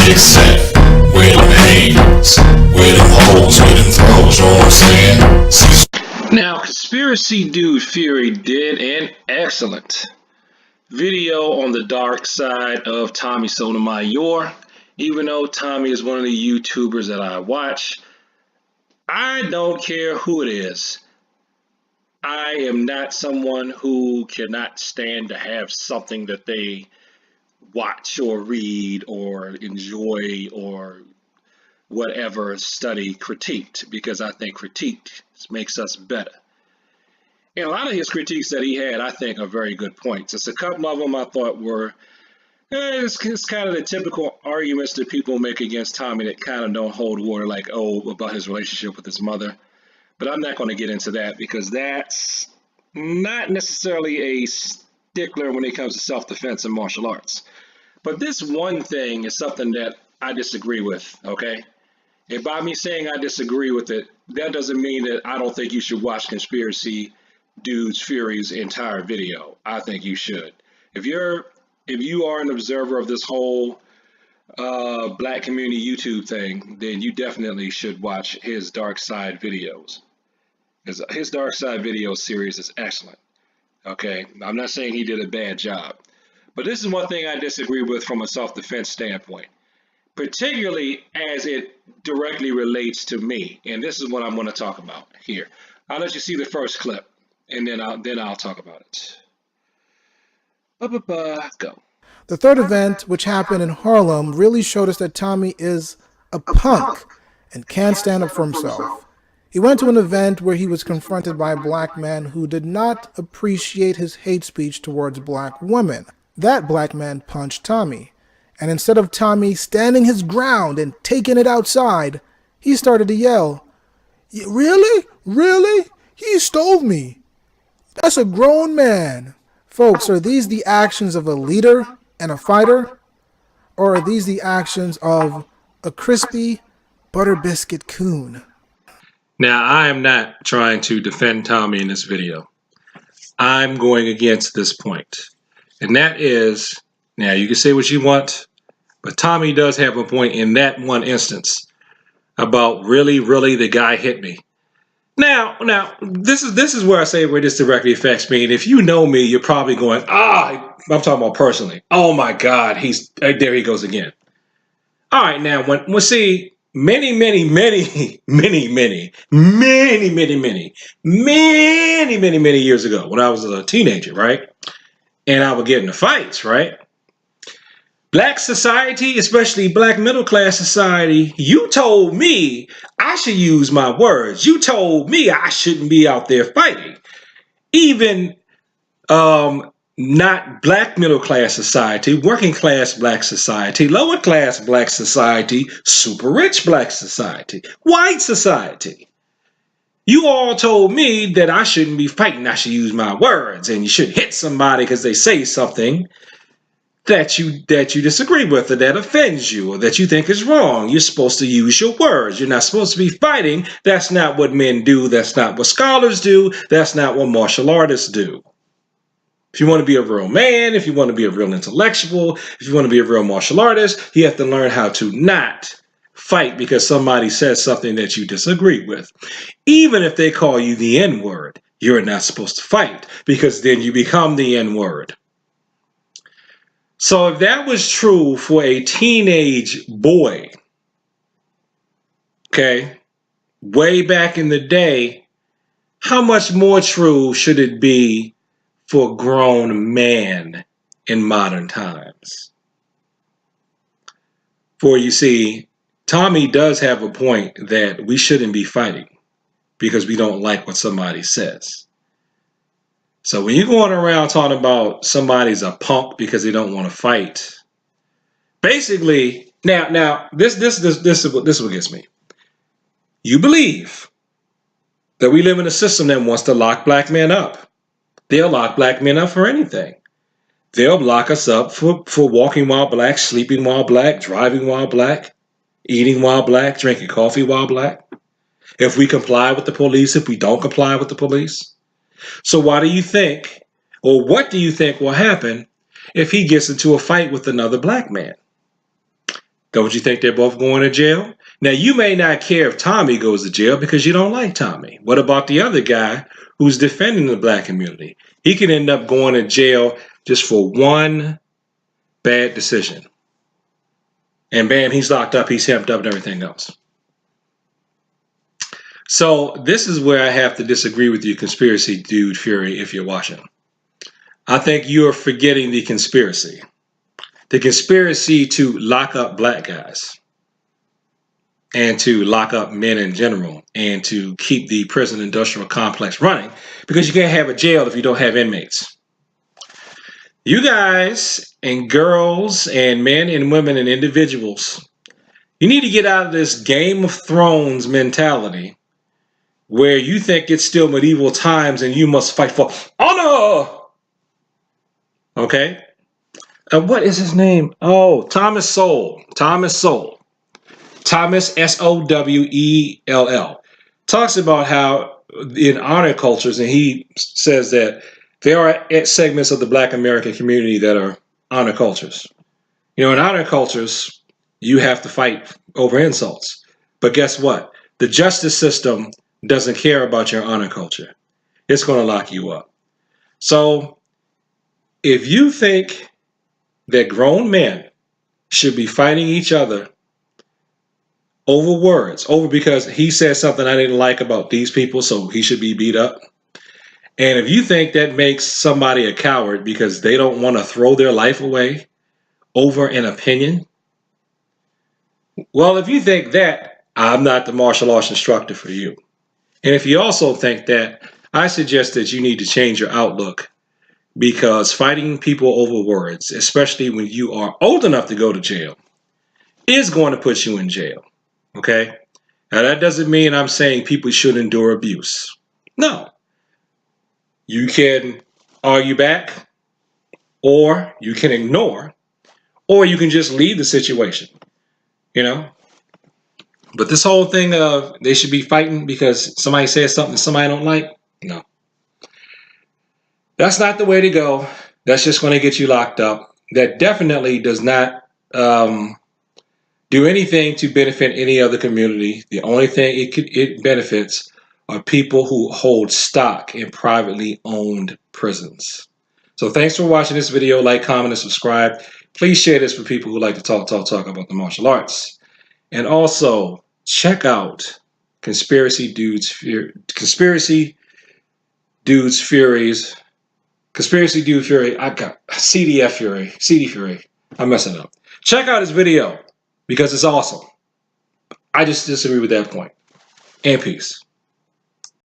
Except where them haters, where them hoes, where them throws, you know what I'm saying? Cecil. Now, Conspiracy Dude Fury did an excellent video on the dark side of Tommy Sotomayor. Even though Tommy is one of the YouTubers that I watch, I don't care who it is. I am not someone who cannot stand to have something that they watch or read or enjoy or whatever study critiqued, because I think critique makes us better. And a lot of his critiques that he had, I think, are very good points. It's a couple of them I thought were, it's kind of the typical arguments that people make against Tommy that kind of don't hold water, like, oh, about his relationship with his mother. But I'm not going to get into that because that's not necessarily a stickler when it comes to self-defense and martial arts. But this one thing is something that I disagree with, okay? And by me saying I disagree with it, that doesn't mean that I don't think you should watch Conspiracy Dude's Fury's entire video. I think you should. If you are an observer of this whole black community YouTube thing, then you definitely should watch his Darkside videos. His Darkside video series is excellent. Okay, I'm not saying he did a bad job, but this is one thing I disagree with from a self-defense standpoint, particularly as it directly relates to me. And this is what I'm going to talk about here. I'll let you see the first clip, and then I'll talk about it. Go. The third event, which happened in Harlem, really showed us that Tommy is a punk and can't stand up for himself. He went to an event where he was confronted by a black man who did not appreciate his hate speech towards black women. That black man punched Tommy, and instead of Tommy standing his ground and taking it outside, he started to yell, "Really? Really? He stole me. That's a grown man." Folks, are these the actions of a leader and a fighter? Or are these the actions of a crispy butter biscuit coon? Now, I am not trying to defend Tommy in this video. I'm going against this point. And that is, now you can say what you want, but Tommy does have a point in that one instance about really the guy hit me. Now, this is where I say where this directly affects me. And if you know me, you're probably going, I'm talking about personally. Oh my God, there he goes again. All right, now when see, many years ago, when I was a teenager, right? And I would get into fights, right? Black society, especially black middle class society, you told me I should use my words. You told me I shouldn't be out there fighting. Even not black middle class society, working class black society, lower class black society, super rich black society, white society. You all told me that I shouldn't be fighting. I should use my words, and you should hit somebody because they say something that you disagree with, or that offends you, or that you think is wrong. You're supposed to use your words. You're not supposed to be fighting. That's not what men do. That's not what scholars do. That's not what martial artists do. If you want to be a real man, if you want to be a real intellectual, if you want to be a real martial artist, you have to learn how to not fight because somebody says something that you disagree with. Even if they call you the N-word, you're not supposed to fight because then you become the N-word. So if that was true for a teenage boy, okay, way back in the day, how much more true should it be for a grown man in modern times? For you see, Tommy does have a point that we shouldn't be fighting because we don't like what somebody says. So when you're going around talking about somebody's a punk because they don't want to fight, basically, now this is what gets me. You believe that we live in a system that wants to lock black men up. They'll lock black men up for anything. They'll lock us up for walking while black, sleeping while black, driving while black, eating while black, drinking coffee while black. If we comply with the police, if we don't comply with the police. So why do you think, or what do you think will happen if he gets into a fight with another black man? Don't you think they're both going to jail? Now, you may not care if Tommy goes to jail because you don't like Tommy. What about the other guy who's defending the black community? He could end up going to jail just for one bad decision. And bam, he's locked up, he's hemmed up and everything else. So this is where I have to disagree with you, conspiracy dude Fury, if you're watching. I think you're forgetting the conspiracy. The conspiracy to lock up black guys and to lock up men in general and to keep the prison industrial complex running, because you can't have a jail if you don't have inmates. You guys and girls and men and women and individuals, you need to get out of this Game of Thrones mentality where you think it's still medieval times and you must fight for honor. Okay? What is his name? Oh, Thomas Sowell. Thomas Sowell. Thomas Sowell talks about how in honor cultures, and he says that there are segments of the Black American community that are honor cultures. You know, in honor cultures, you have to fight over insults. But guess what? The justice system doesn't care about your honor culture. It's going to lock you up. So if you think that grown men should be fighting each other over words, over because he said something I didn't like about these people, so he should be beat up. And if you think that makes somebody a coward because they don't want to throw their life away over an opinion, well, if you think that, I'm not the martial arts instructor for you. And if you also think that, I suggest that you need to change your outlook, because fighting people over words, especially when you are old enough to go to jail, is going to put you in jail. Okay? Now, that doesn't mean I'm saying people should endure abuse. No. You can argue back, or you can ignore, or you can just leave the situation. You know? But this whole thing of they should be fighting because somebody says something somebody don't like, no. That's not the way to go. That's just going to get you locked up. That definitely does not do anything to benefit any other community. The only thing it benefits are people who hold stock in privately owned prisons. So thanks for watching this video. Like, comment, and subscribe. Please share this with people who like to talk about the martial arts. And also check out Conspiracy Dude Fury. I got CDF Fury. CD Fury. I'm messing up. Check out his video because it's awesome. I just disagree with that point. And peace.